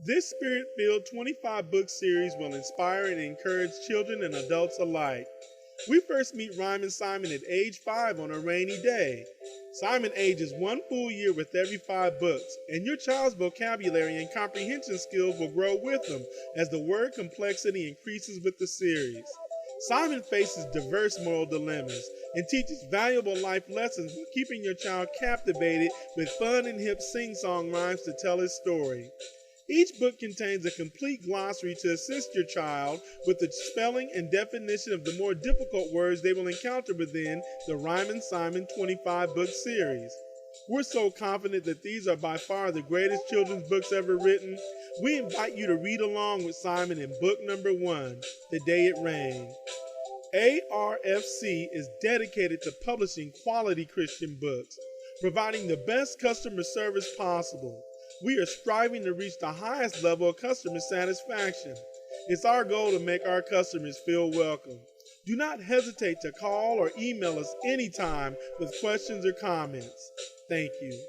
This spirit-filled 25-book series will inspire and encourage children and adults alike. We first meet Ryman Simon at age 5 on a rainy day. Simon ages 1 full year with every 5 books, and your child's vocabulary and comprehension skills will grow with them as the word complexity increases with the series. Simon faces diverse moral dilemmas and teaches valuable life lessons while keeping your child captivated with fun and hip sing-song rhymes to tell his story. Each book contains a complete glossary to assist your child with the spelling and definition of the more difficult words they will encounter within the RHYMIN Simon 25-book series. We're so confident that these are by far the greatest children's books ever written. We invite you to read along with Simon in book number 1, The Day It Rained. ARFC is dedicated to publishing quality Christian books, providing the best customer service possible. We are striving to reach the highest level of customer satisfaction. It's our goal to make our customers feel welcome. Do not hesitate to call or email us anytime with questions or comments. Thank you.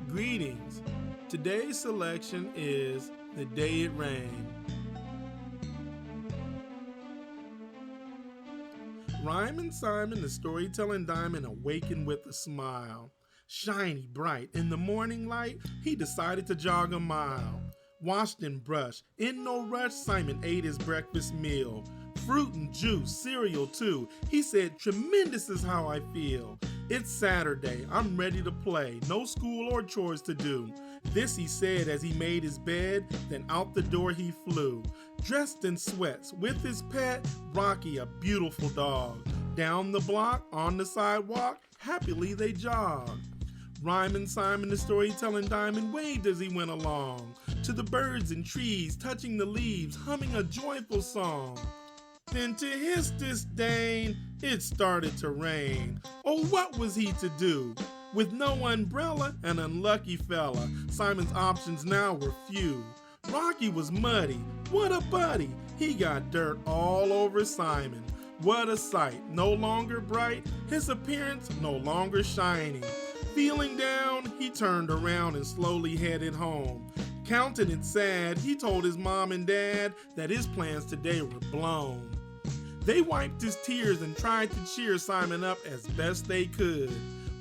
Greetings. Today's selection is The Day It Rained. Ryman Simon, the storytelling diamond, awakened with a smile. Shiny bright in the morning light, he decided to jog a mile. Washed and brushed, in no rush, Simon ate his breakfast meal. Fruit and juice, cereal too. He said, "Tremendous is how I feel. It's Saturday, I'm ready to play, no school or chores to do." This he said as he made his bed, then out the door he flew. Dressed in sweats, with his pet, Rocky, a beautiful dog. Down the block, on the sidewalk, happily they jogged. Ryman Simon, the storytelling diamond, waved as he went along, to the birds and trees, touching the leaves, humming a joyful song. Then to his disdain, it started to rain. Oh, what was he to do? With no umbrella, an unlucky fella, Simon's options now were few. Rocky was muddy, what a buddy! He got dirt all over Simon. What a sight, no longer bright, his appearance no longer shining. Feeling down, he turned around and slowly headed home. Countenance sad, he told his mom and dad that his plans today were blown. They wiped his tears and tried to cheer Simon up as best they could.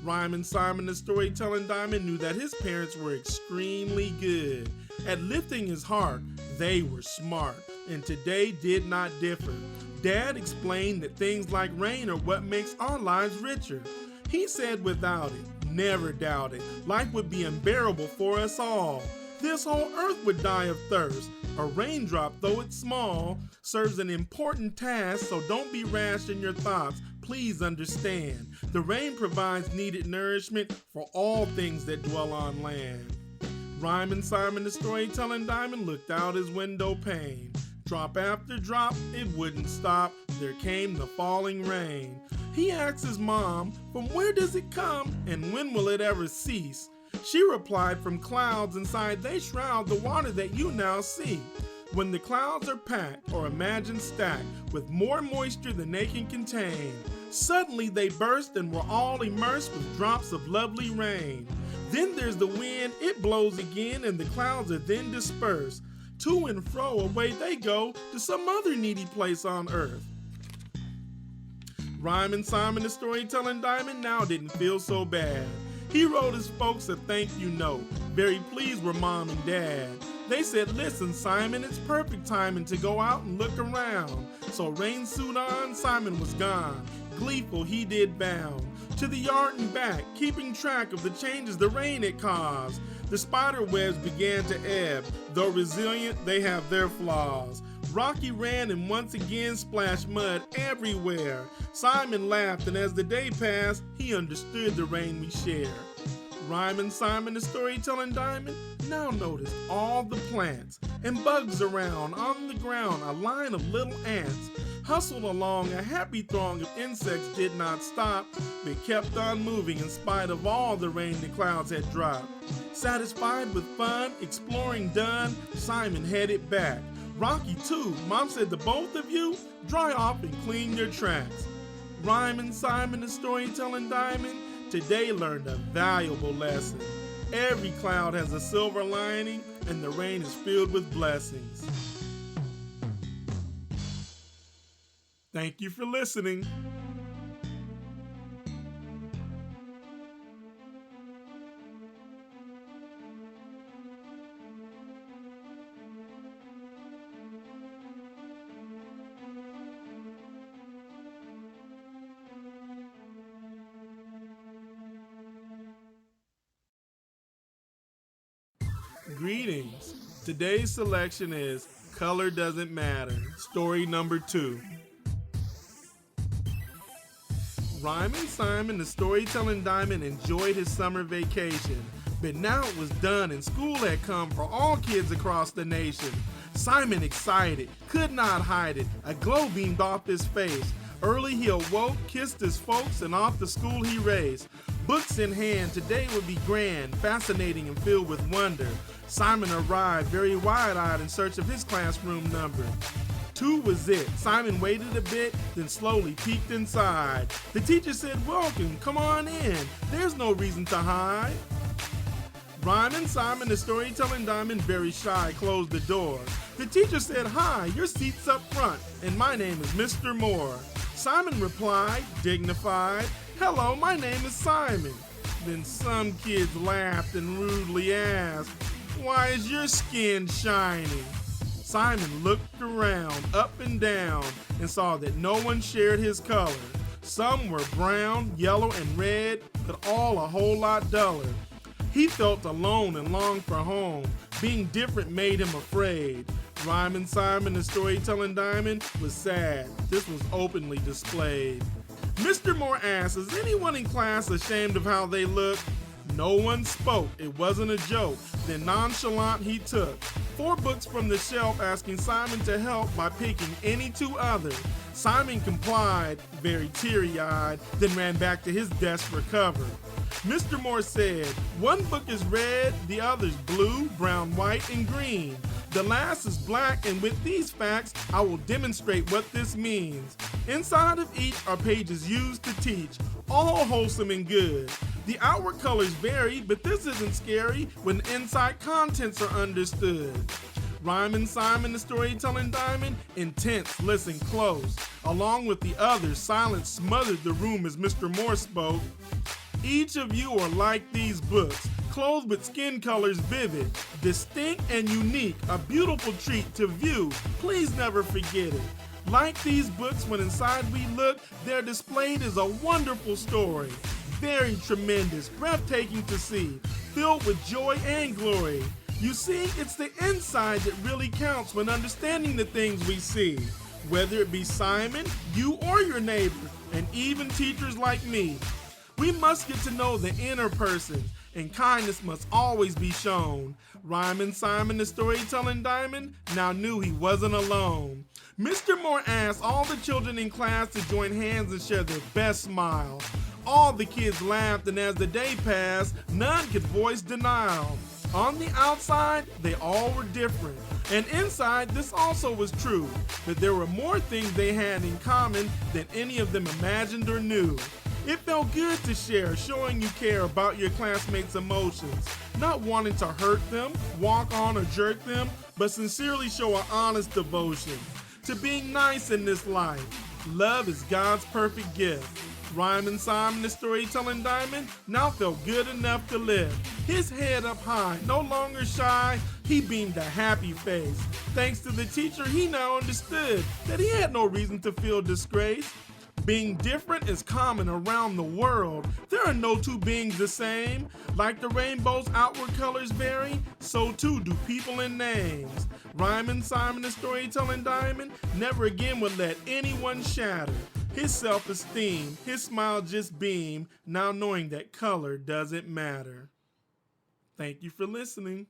Ryman Simon, the storytelling diamond, knew that his parents were extremely good. At lifting his heart, they were smart, and today did not differ. Dad explained that things like rain are what makes our lives richer. He said without it, never doubt it, life would be unbearable for us all. This whole earth would die of thirst. A raindrop, though it's small, serves an important task, so don't be rash in your thoughts. Please understand, the rain provides needed nourishment for all things that dwell on land. Ryman Simon, the storytelling diamond, looked out his window pane. Drop after drop, it wouldn't stop. There came the falling rain. He asked his mom, "From where does it come, and when will it ever cease?" She replied, "From clouds inside they shroud the water that you now see. When the clouds are packed, or imagine stacked, with more moisture than they can contain, suddenly they burst and we're all immersed with drops of lovely rain. Then there's the wind, it blows again, and the clouds are then dispersed. To and fro away they go to some other needy place on earth." Ryman Simon, the storytelling diamond, now didn't feel so bad. He wrote his folks a thank you note. Very pleased were mom and dad. They said, "Listen, Simon, it's perfect timing to go out and look around." So rain suit on, Simon was gone. Gleeful he did bound to the yard and back, keeping track of the changes the rain had caused. The spider webs began to ebb. Though resilient, they have their flaws. Rocky ran and once again splashed mud everywhere. Simon laughed, and as the day passed, he understood the rain we share. Ryman Simon, the storytelling diamond, now noticed all the plants and bugs around on the ground. A line of little ants hustled along. A happy throng of insects did not stop, but kept on moving in spite of all the rain the clouds had dropped. Satisfied with fun, exploring done, Simon headed back. Rocky too, Mom said to both of you, dry off and clean your tracks. Ryman Simon, the storytelling diamond, today learned a valuable lesson. Every cloud has a silver lining, and the rain is filled with blessings. Thank you for listening. Greetings. Today's selection is Color Doesn't Matter, story number 2. Ryman Simon, the storytelling diamond, enjoyed his summer vacation, but now it was done and school had come for all kids across the nation. Simon, excited, could not hide it. A glow beamed off his face. Early he awoke, kissed his folks, and off to school he raced. Books in hand, today would be grand, fascinating and filled with wonder. Simon arrived, very wide-eyed in search of his classroom number. 2 was it. Simon waited a bit, then slowly peeked inside. The teacher said, "Welcome, come on in. There's no reason to hide." Ryman Simon, the storytelling diamond, very shy, closed the door. The teacher said, "Hi, your seat's up front, and my name is Mr. Moore." Simon replied, dignified, "Hello, my name is Simon." Then some kids laughed and rudely asked, "Why is your skin shining?" Simon looked around, up and down, and saw that no one shared his color. Some were brown, yellow, and red, but all a whole lot duller. He felt alone and longed for home. Being different made him afraid. Ryman Simon, the storytelling diamond, was sad. This was openly displayed. Mr. Moore asked, "Is anyone in class ashamed of how they look?" No one spoke. It wasn't a joke. Then nonchalant he took 4 books from the shelf, asking Simon to help by picking any 2 others. Simon complied, very teary-eyed, then ran back to his desk for cover. Mr. Moore said, "One book is red, the other's blue, brown, white, and green. The last is black, and with these facts, I will demonstrate what this means. Inside of each are pages used to teach, all wholesome and good. The outward colors vary, but this isn't scary when the inside contents are understood." Ryman Simon, the storytelling diamond, intense, listen close. Along with the others, silence smothered the room as Mr. Moore spoke. "Each of you are like these books, clothed with skin colors vivid, distinct and unique, a beautiful treat to view. Please never forget it. Like these books, when inside we look, they're displayed as a wonderful story. Very tremendous, breathtaking to see, filled with joy and glory. You see, it's the inside that really counts when understanding the things we see. Whether it be Simon, you or your neighbor, and even teachers like me. We must get to know the inner person, and kindness must always be shown." Ryman Simon, the storytelling diamond, now knew he wasn't alone. Mr. Moore asked all the children in class to join hands and share their best smile. All the kids laughed, and as the day passed, none could voice denial. On the outside, they all were different, and inside, this also was true, that there were more things they had in common than any of them imagined or knew. It felt good to share, showing you care about your classmates' emotions, not wanting to hurt them, walk on, or jerk them, but sincerely show an honest devotion to being nice in this life. Love is God's perfect gift. Ryman Simon, the storytelling diamond, now felt good enough to live. His head up high, no longer shy, he beamed a happy face. Thanks to the teacher, he now understood that he had no reason to feel disgrace. Being different is common around the world. There are no 2 beings the same. Like the rainbow's outward colors vary, so too do people and names. Ryman Simon, the storytelling diamond, never again would let anyone shatter his self-esteem. His smile just beamed, now knowing that color doesn't matter. Thank you for listening.